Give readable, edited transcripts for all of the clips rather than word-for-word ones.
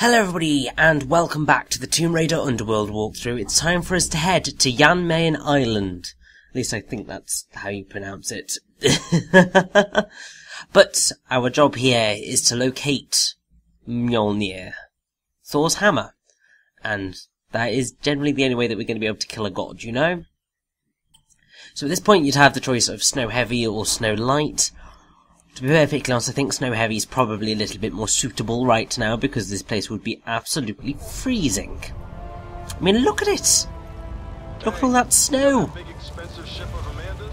Hello everybody, and welcome back to the Tomb Raider Underworld walkthrough. It's time for us to head to Jan Mayen Island. At least I think that's how you pronounce it. But our job here is to locate Mjolnir, Thor's hammer. And that is generally the only way that we're going to be able to kill a god, you know? So at this point you'd have the choice of Snow Heavy or Snow Light. To be perfectly honest, I think Snow Heavy is probably a little bit more suitable right now because this place would be absolutely freezing. I mean, look at it! Look at all that snow! Big expensive ship of Amanda's?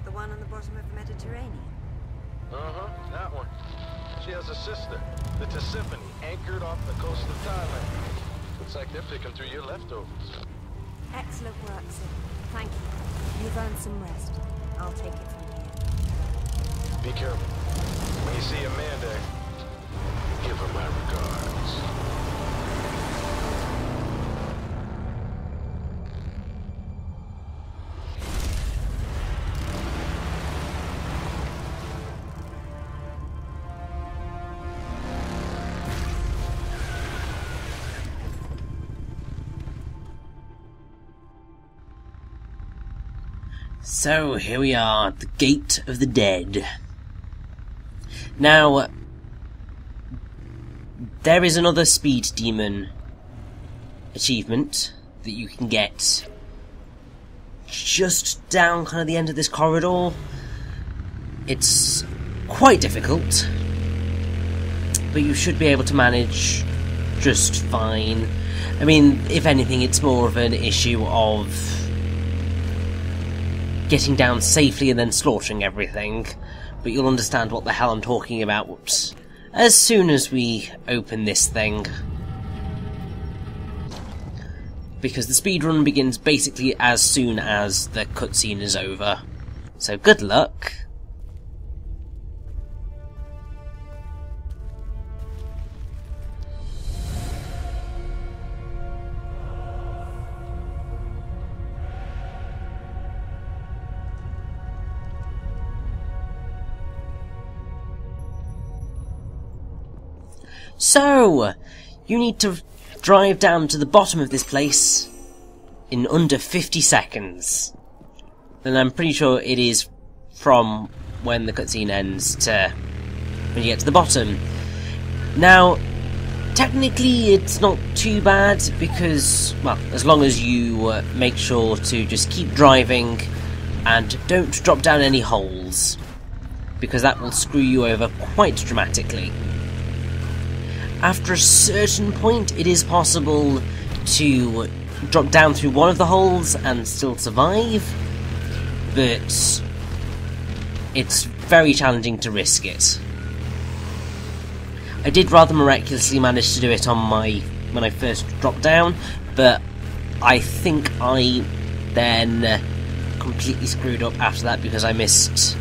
The one on the bottom of the Mediterranean? Uh-huh, that one. She has a sister, the Tisiphone, anchored off the coast of Thailand. Looks like they're picking through your leftovers. Excellent work, sir. Thank you. You've earned some rest. I'll take it from here. Be careful. When you see Amanda, give her my regards. So, here we are, at the Gate of the Dead. Now, there is another Speed Demon achievement that you can get just down kind of the end of this corridor. It's quite difficult, but you should be able to manage just fine. I mean, if anything, it's more of an issue of getting down safely and then slaughtering everything. But you'll understand what the hell I'm talking about as soon as we open this thing. Because the speedrun begins basically as soon as the cutscene is over. So good luck. So, you need to drive down to the bottom of this place in under 50 seconds. And I'm pretty sure it is from when the cutscene ends to when you get to the bottom. Now, technically it's not too bad because, well, as long as you make sure to just keep driving and don't drop down any holes, because that will screw you over quite dramatically. After a certain point, it is possible to drop down through one of the holes and still survive, but it's very challenging to risk it. I did rather miraculously manage to do it on when I first dropped down, but I think I then completely screwed up after that because I missed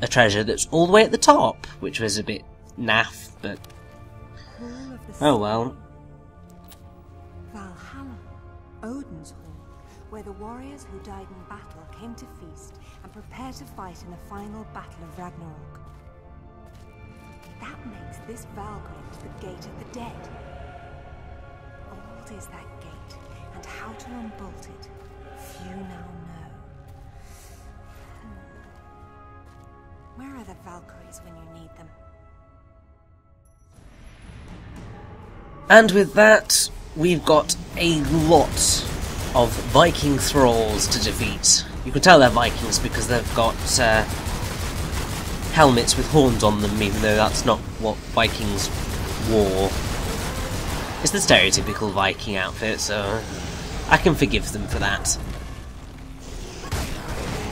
a treasure that's all the way at the top, which was a bit naff. But oh well. Valhalla, Odin's hall, where the warriors who died in battle came to feast and prepare to fight in the final battle of Ragnarok. That makes this Valgrind the Gate of the Dead. Old is that gate, and how to unbolt it, few now know. Where are the Valkyries when you need them? And with that, we've got a lot of Viking thralls to defeat. You can tell they're Vikings because they've got helmets with horns on them, even though that's not what Vikings wore. It's the stereotypical Viking outfit, so I can forgive them for that.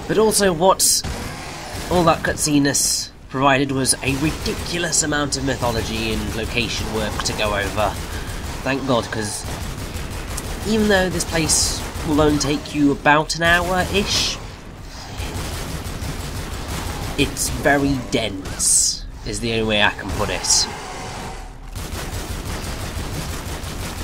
But also what all that cutscene-ness provided was a ridiculous amount of mythology and location work to go over. Thank God, because even though this place will only take you about an hour-ish, it's very dense, is the only way I can put it.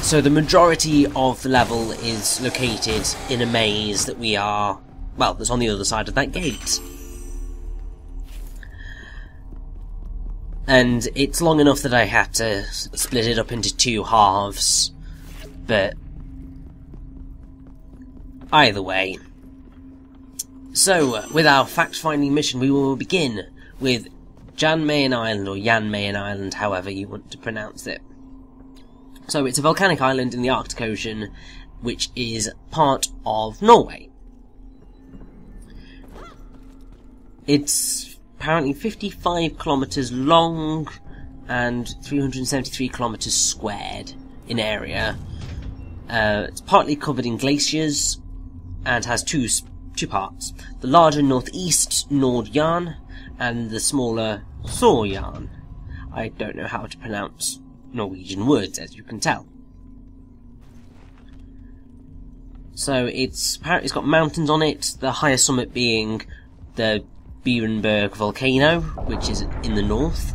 So the majority of the level is located in a maze that we are, well, that's on the other side of that gate. And it's long enough that I had to split it up into 2 halves. But either way. So, with our fact-finding mission, we will begin with Jan Mayen Island, or Jan Mayen Island, however you want to pronounce it. So, it's a volcanic island in the Arctic Ocean, which is part of Norway. It's apparently 55 kilometres long and 373 kilometres squared in area. It's partly covered in glaciers and has two parts. The larger northeast Nordjan and the smaller Sorjan. I don't know how to pronounce Norwegian words, as you can tell. So it's got mountains on it, the highest summit being the Berenberg volcano, which is in the north.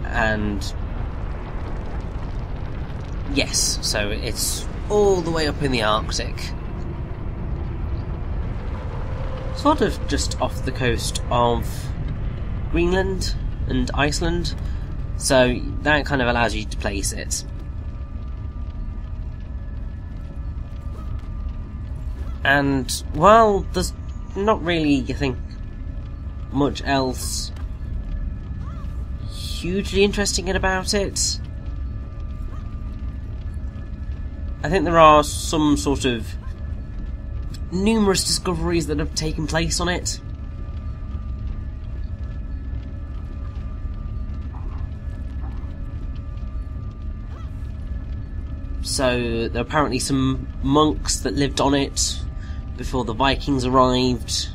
And yes, so it's all the way up in the Arctic. Sort of just off the coast of Greenland and Iceland, so that kind of allows you to place it. And while there's not really, I think, much else hugely interesting about it, I think there are some sort of numerous discoveries that have taken place on it. So there are apparently some monks that lived on it before the Vikings arrived,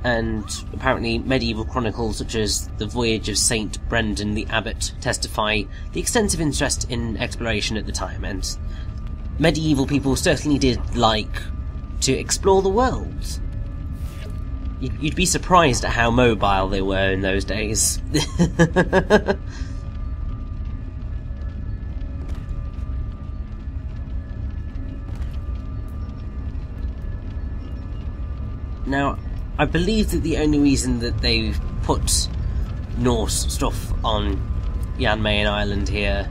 and apparently medieval chronicles such as the Voyage of Saint Brendan the Abbot testify the extensive interest in exploration at the time, and medieval people certainly did like to explore the world. You'd be surprised at how mobile they were in those days. Now, I believe that the only reason that they've put Norse stuff on Jan Mayen Island here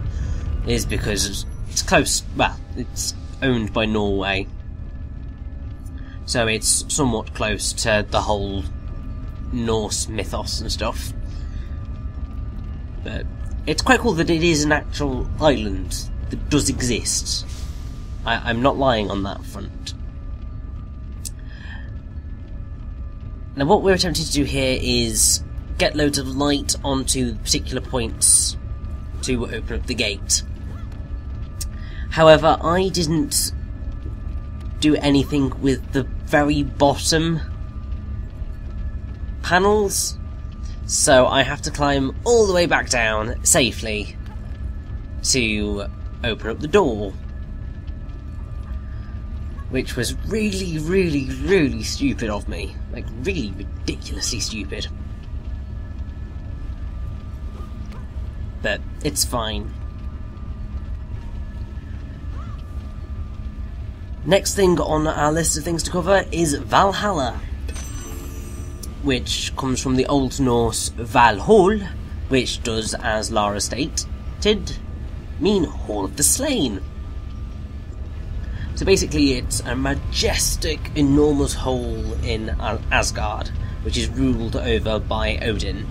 is because it's close, well, it's owned by Norway, so it's somewhat close to the whole Norse mythos and stuff. But it's quite cool that it is an actual island that does exist. I'm not lying on that front. Now what we're attempting to do here is get loads of light onto particular points to open up the gate. However, I didn't do anything with the very bottom panels, so I have to climb all the way back down safely to open up the door. Which was really, really, really stupid of me. Like, really ridiculously stupid. But it's fine. Next thing on our list of things to cover is Valhalla, which comes from the Old Norse Valhall, which does, as Lara stated, mean Hall of the Slain. So basically it's a majestic, enormous hall in Asgard, which is ruled over by Odin.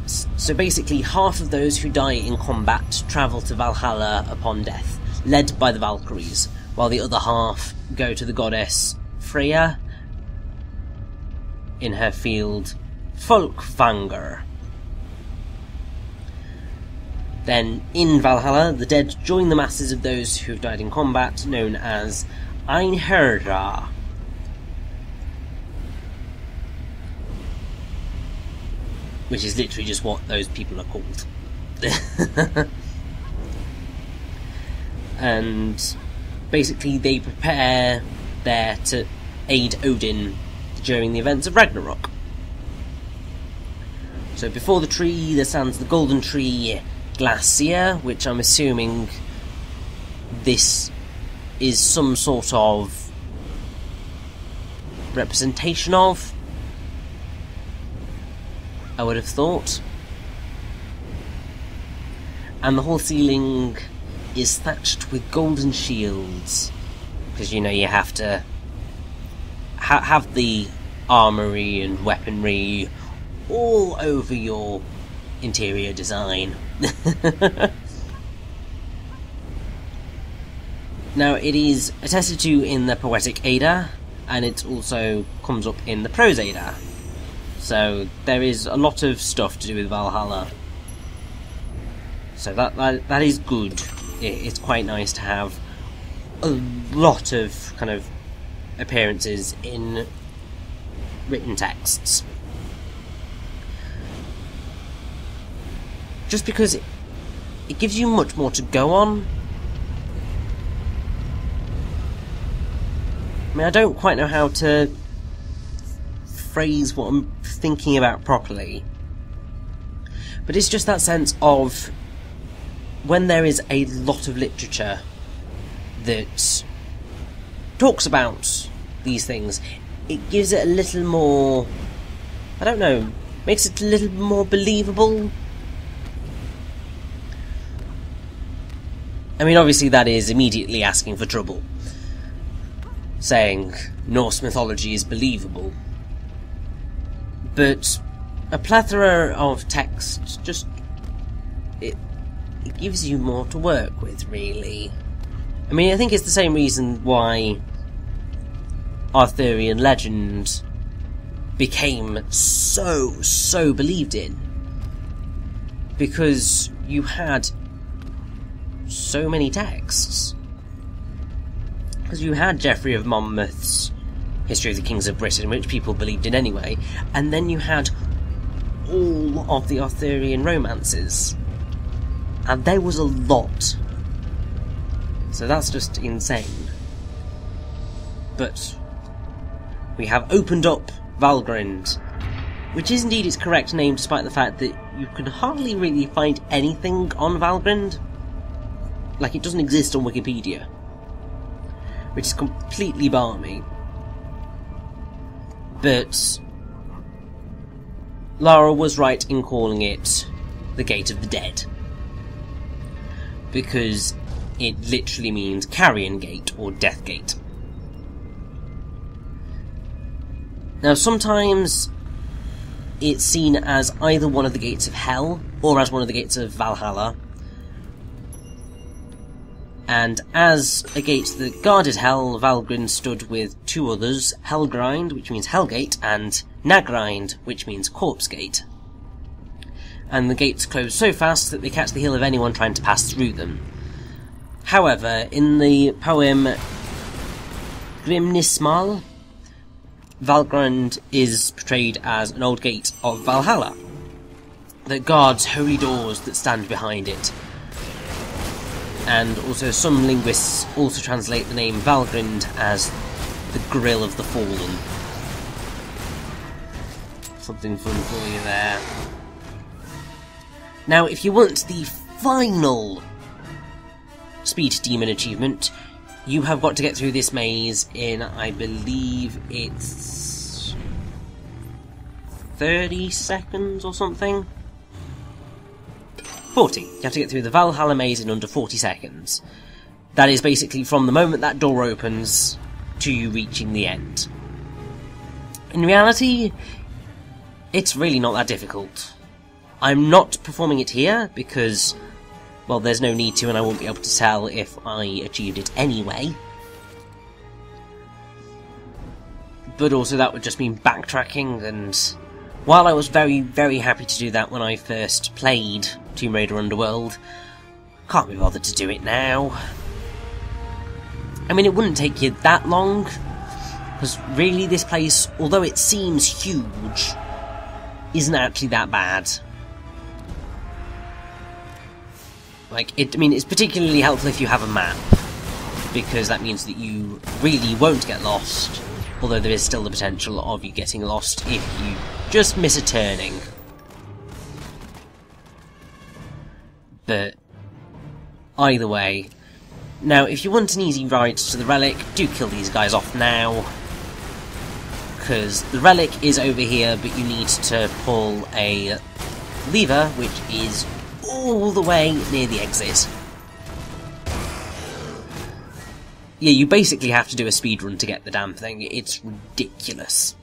So basically half of those who die in combat travel to Valhalla upon death, led by the Valkyries, while the other half go to the goddess Freya in her field Folkvanger. Then, in Valhalla, the dead join the masses of those who have died in combat, known as Einherjar. Which is literally just what those people are called. And basically they prepare there to aid Odin during the events of Ragnarok. So before the tree there stands the golden tree Glacier, which I'm assuming this is some sort of representation of, I would have thought. And the whole ceiling is thatched with golden shields, because you know you have to have the armoury and weaponry all over your interior design. Now, it is attested to in the Poetic Ada, and it also comes up in the Prose Ada. So there is a lot of stuff to do with Valhalla. So that is good. It's quite nice to have a lot of kind of appearances in written texts. Just because it gives you much more to go on. I mean, I don't quite know how to phrase what I'm thinking about properly. But it's just that sense of when there is a lot of literature that talks about these things, it gives it a little more, I don't know, makes it a little more believable. I mean, obviously that is immediately asking for trouble, saying Norse mythology is believable. But a plethora of text just, it gives you more to work with, really. I mean, I think it's the same reason why Arthurian legend became so believed in. Because you had so many texts. Because you had Geoffrey of Monmouth's History of the Kings of Britain, which people believed in anyway, and then you had all of the Arthurian romances. And there was a lot. So that's just insane. But we have opened up Valgrind, which is indeed its correct name, despite the fact that you can hardly really find anything on Valgrind. Like, it doesn't exist on Wikipedia, which is completely balmy. But Lara was right in calling it the Gate of the Dead, because it literally means Carrion Gate or Death Gate. Now, sometimes it's seen as either one of the gates of Hell or as one of the gates of Valhalla. And as a gate that guarded Hell, Valgrind stood with two others, Helgrind, which means Hellgate, and Nagrind, which means Corpse Gate. And the gates close so fast that they catch the heel of anyone trying to pass through them. However, in the poem Grimnismal, Valgrind is portrayed as an old gate of Valhalla that guards holy doors that stand behind it. And also some linguists also translate the name Valgrind as the Grill of the Fallen. Something fun for you there. Now, if you want the final Speed Demon achievement, you have got to get through this maze in, I believe it's 30 seconds or something? 40. You have to get through the Valhalla maze in under 40 seconds. That is basically from the moment that door opens to you reaching the end. In reality, it's really not that difficult. I'm not performing it here because, well, there's no need to, and I won't be able to tell if I achieved it anyway. But also that would just mean backtracking, and while I was very happy to do that when I first played Tomb Raider Underworld, can't be bothered to do it now. I mean, it wouldn't take you that long, because really this place, although it seems huge, isn't actually that bad. Like, I mean, it's particularly helpful if you have a map, because that means that you really won't get lost, although there is still the potential of you getting lost if you just miss a turning. But either way, Now, if you want an easy ride to the relic, do kill these guys off now, because the relic is over here, but you need to pull a lever, which is all the way near the exit. Yeah, you basically have to do a speedrun to get the damn thing. It's ridiculous.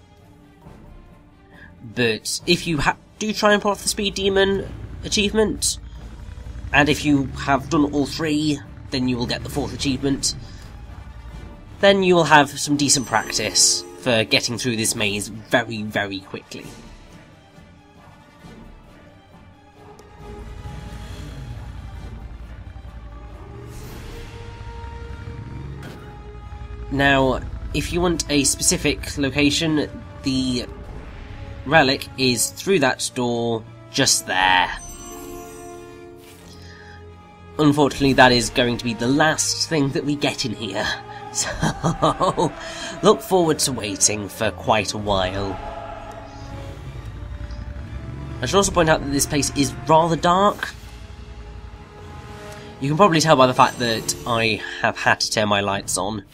But if you do try and pull off the Speed Demon achievement, and if you have done all three, then you will get the fourth achievement. Then you will have some decent practice for getting through this maze very, very quickly. Now, if you want a specific location, the relic is through that door, just there. Unfortunately, that is going to be the last thing that we get in here, so look forward to waiting for quite a while. I should also point out that this place is rather dark. You can probably tell by the fact that I have had to turn my lights on,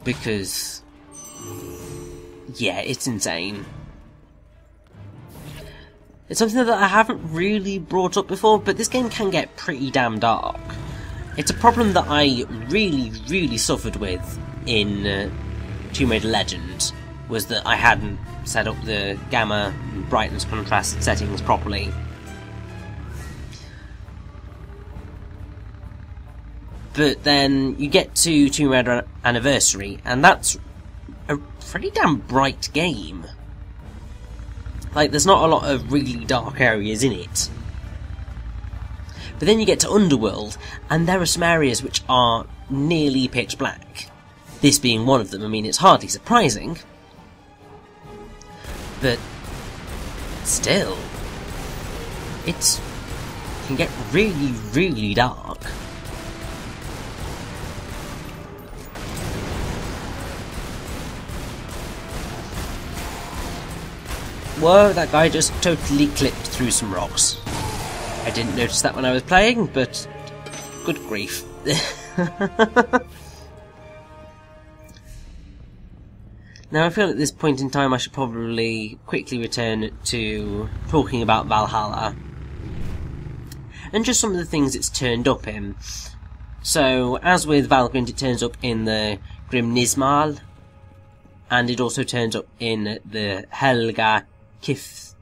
because, yeah, it's insane. It's something that I haven't really brought up before, but this game can get pretty damn dark. It's a problem that I really, really suffered with in Tomb Raider Legend, was that I hadn't set up the gamma and brightness contrast settings properly. But then you get to Tomb Raider Anniversary, and that's a pretty damn bright game. Like, there's not a lot of really dark areas in it. But then you get to Underworld, and there are some areas which are nearly pitch black. This being one of them. I mean, it's hardly surprising. But still, it can get really, really dark. Whoa, that guy just totally clipped through some rocks. I didn't notice that when I was playing, but good grief. Now I feel at this point in time I should probably quickly return to talking about Valhalla, and just some of the things it's turned up in. So, as with Valgrind, it turns up in the Grim Nismal, and it also turns up in the Helga Kivtha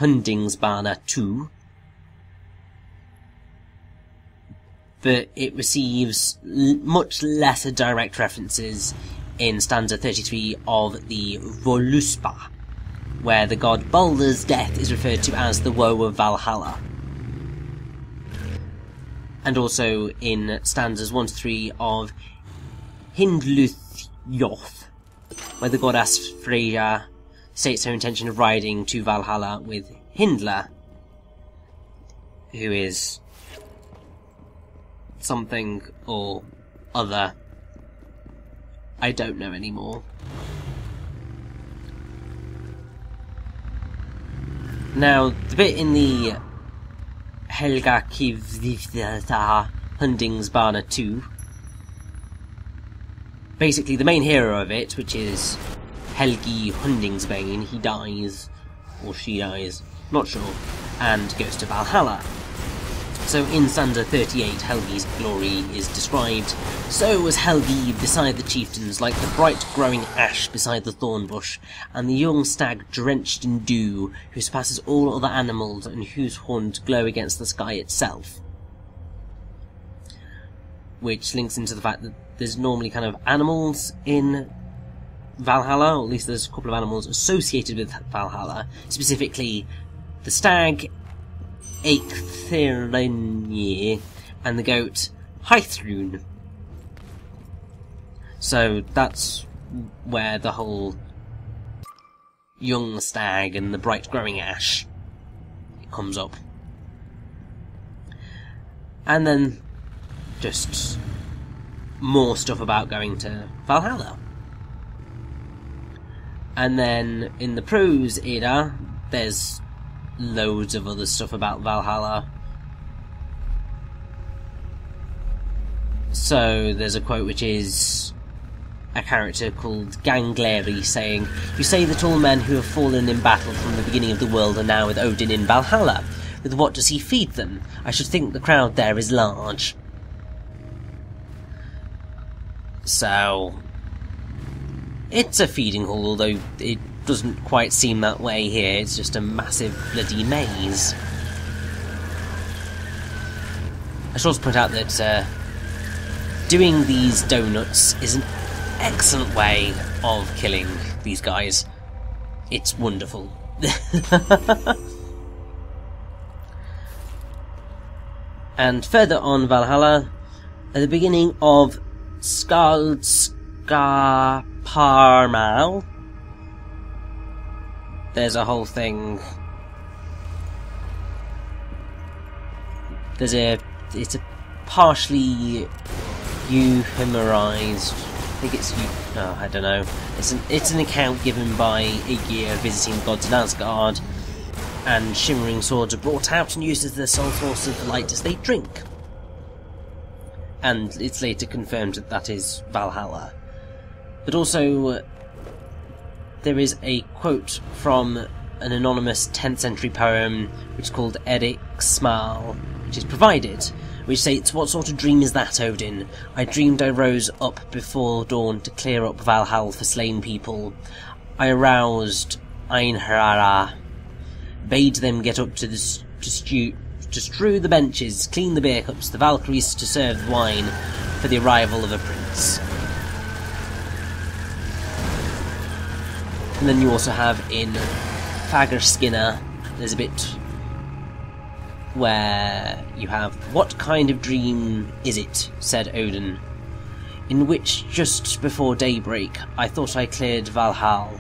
Hundingsbana 2. But it receives much lesser direct references in stanza 33 of the Voluspa, where the god Baldur's death is referred to as the woe of Valhalla. And also in stanzas 1 to 3 of Hindluthjoth, where the goddess Freyja states her intention of riding to Valhalla with Hyndla, who is something or other. I don't know anymore. Now, the bit in the Helga Kivtha Hundingsbana 2, basically the main hero of it, which is Helgi Hundingsbane, he dies, or she dies, not sure, and goes to Valhalla. So in stanza 38, Helgi's glory is described. So was Helgi beside the chieftains, like the bright growing ash beside the thorn bush, and the young stag drenched in dew, who surpasses all other animals, and whose horns glow against the sky itself. Which links into the fact that there's normally kind of animals in Valhalla, or at least there's a couple of animals associated with Valhalla, specifically the stag, Eikthyrinir, and the goat, Hythrun. So that's where the whole young stag and the bright growing ash comes up. And then just more stuff about going to Valhalla. And then in the prose era, there's loads of other stuff about Valhalla. So there's a quote which is a character called Gangleri saying, "You say that all men who have fallen in battle from the beginning of the world are now with Odin in Valhalla. With what does he feed them? I should think the crowd there is large." So it's a feeding hall, although it doesn't quite seem that way here. It's just a massive bloody maze. I should also point out that doing these donuts is an excellent way of killing these guys. It's wonderful. And further on Valhalla, at the beginning of Skaldskaparmal, there's a whole thing. It's a partially euhemerized. I think it's I don't know. It's an account given by Aegir visiting the gods in Asgard, and shimmering swords are brought out and used as the sole source of light as they drink. And it's later confirmed that that is Valhalla. But also, there is a quote from an anonymous 10th century poem which is called Erik Smal, which is provided, which states, "What sort of dream is that, Odin? I dreamed I rose up before dawn to clear up Valhalla for slain people. I aroused Einherjar, bade them get up to strew the benches, clean the beer cups, the Valkyries to serve the wine for the arrival of a prince." And then you also have in Fagerskinna, there's a bit where you have, "What kind of dream is it?" said Odin, "in which just before daybreak I thought I cleared Valhalla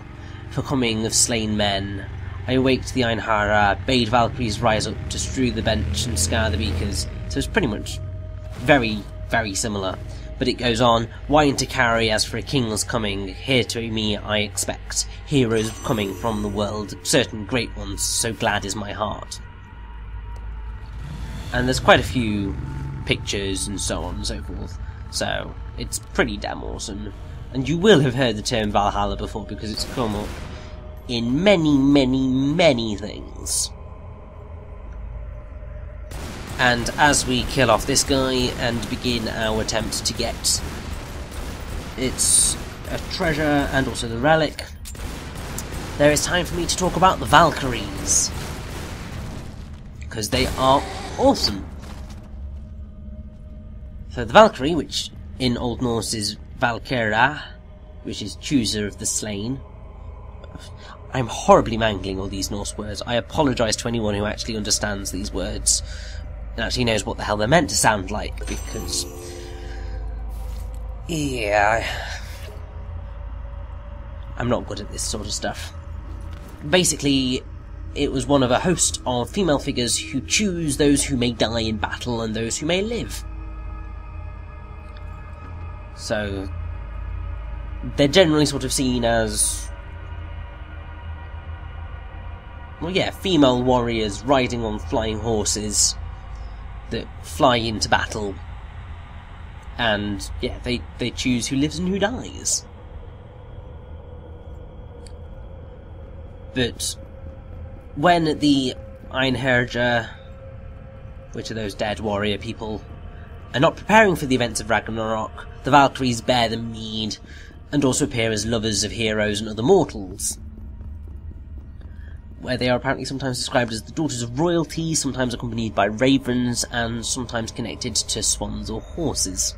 for coming of slain men. I awaked the Einherjar, bade Valkyries rise up to strew the bench and scour the beakers." So it's pretty much very, very similar. But it goes on, "Wine to carry as for a king's coming, here to me I expect, heroes coming from the world, certain great ones, so glad is my heart." And there's quite a few pictures and so on and so forth, so it's pretty damn awesome. And you will have heard the term Valhalla before, because it's come up in many, many, many things. And as we kill off this guy and begin our attempt to get its treasure and also the relic, there is time for me to talk about the Valkyries, because they are awesome. So the Valkyrie, which in Old Norse is Valkyra, which is chooser of the slain. I'm horribly mangling all these Norse words. I apologise to anyone who actually understands these words and actually knows what the hell they're meant to sound like, because yeah, I'm not good at this sort of stuff. Basically, it was one of a host of female figures who choose those who may die in battle and those who may live. So they're generally sort of seen as, well, yeah, female warriors riding on flying horses that fly into battle, and yeah, they choose who lives and who dies. But when the Einherjar, which are those dead warrior people, are not preparing for the events of Ragnarok, the Valkyries bear them mead, and also appear as lovers of heroes and other mortals, where they are apparently sometimes described as the daughters of royalty, sometimes accompanied by ravens, and sometimes connected to swans or horses.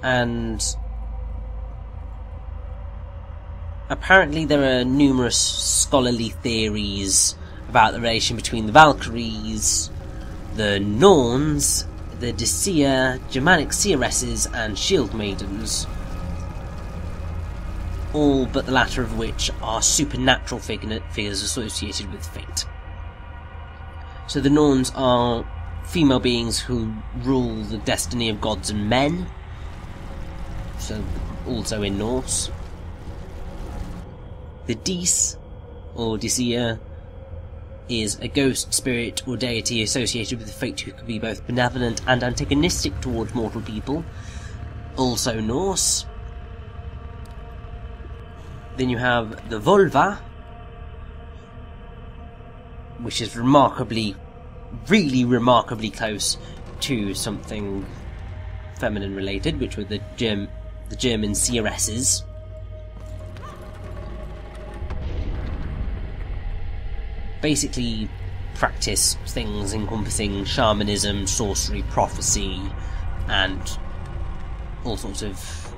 And apparently there are numerous scholarly theories about the relation between the Valkyries, the Norns, the Disea, Germanic seeresses, and shield maidens, all but the latter of which are supernatural figures associated with fate. So the Norns are female beings who rule the destiny of gods and men, so also in Norse. The Dis, or Disea, is a ghost, spirit, or deity associated with the fate who can be both benevolent and antagonistic towards mortal people. Also Norse. Then you have the Volva, which is really remarkably close to something feminine related, which were the German seeresses. Basically practice things encompassing shamanism, sorcery, prophecy, and all sorts of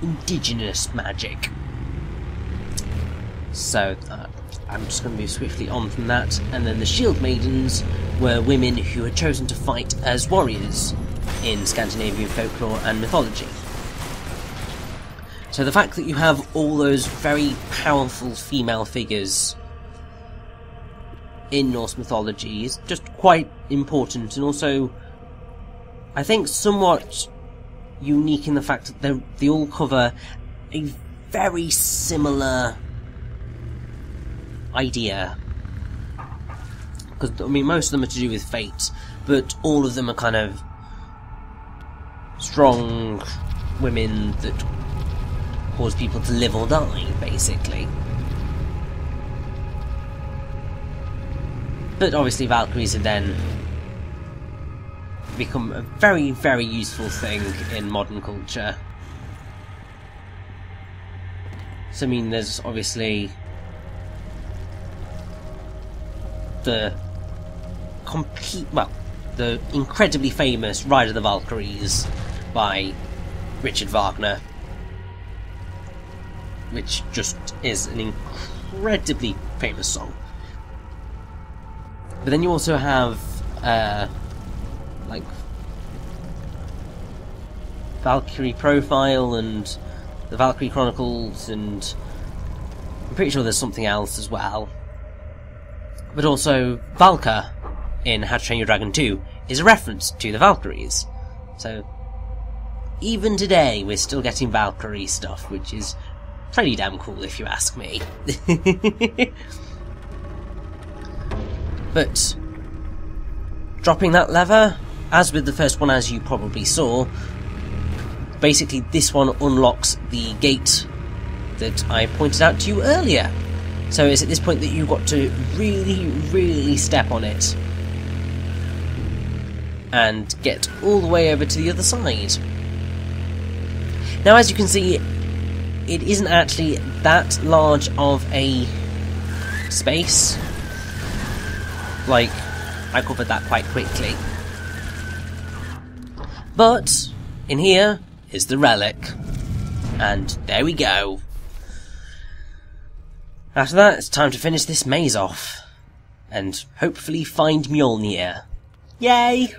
indigenous magic. So I'm just going to move swiftly on from that. And then the Shield Maidens were women who had chosen to fight as warriors in Scandinavian folklore and mythology. So the fact that you have all those very powerful female figures in Norse mythology is just quite important, and also I think somewhat unique in the fact that they all cover a very similar idea. Because, I mean, most of them are to do with fate, but all of them are kind of strong women that cause people to live or die, basically. But obviously Valkyries have then become a very, very useful thing in modern culture. So, I mean, there's obviously the incredibly famous Ride of the Valkyries by Richard Wagner, which just is an incredibly famous song. But then you also have, like, Valkyrie Profile and the Valkyrie Chronicles, and I'm pretty sure there's something else as well. But also, Valka in How to Train Your Dragon 2 is a reference to the Valkyries. So, even today, we're still getting Valkyrie stuff, which is pretty damn cool if you ask me. But dropping that lever, as with the first one, as you probably saw, basically this one unlocks the gate that I pointed out to you earlier. So it's at this point that you've got to really, really step on it and get all the way over to the other side. Now, as you can see, it isn't actually that large of a space. Like, I covered that quite quickly. But in here is the relic, and there we go. After that, it's time to finish this maze off, and hopefully find Mjolnir. Yay!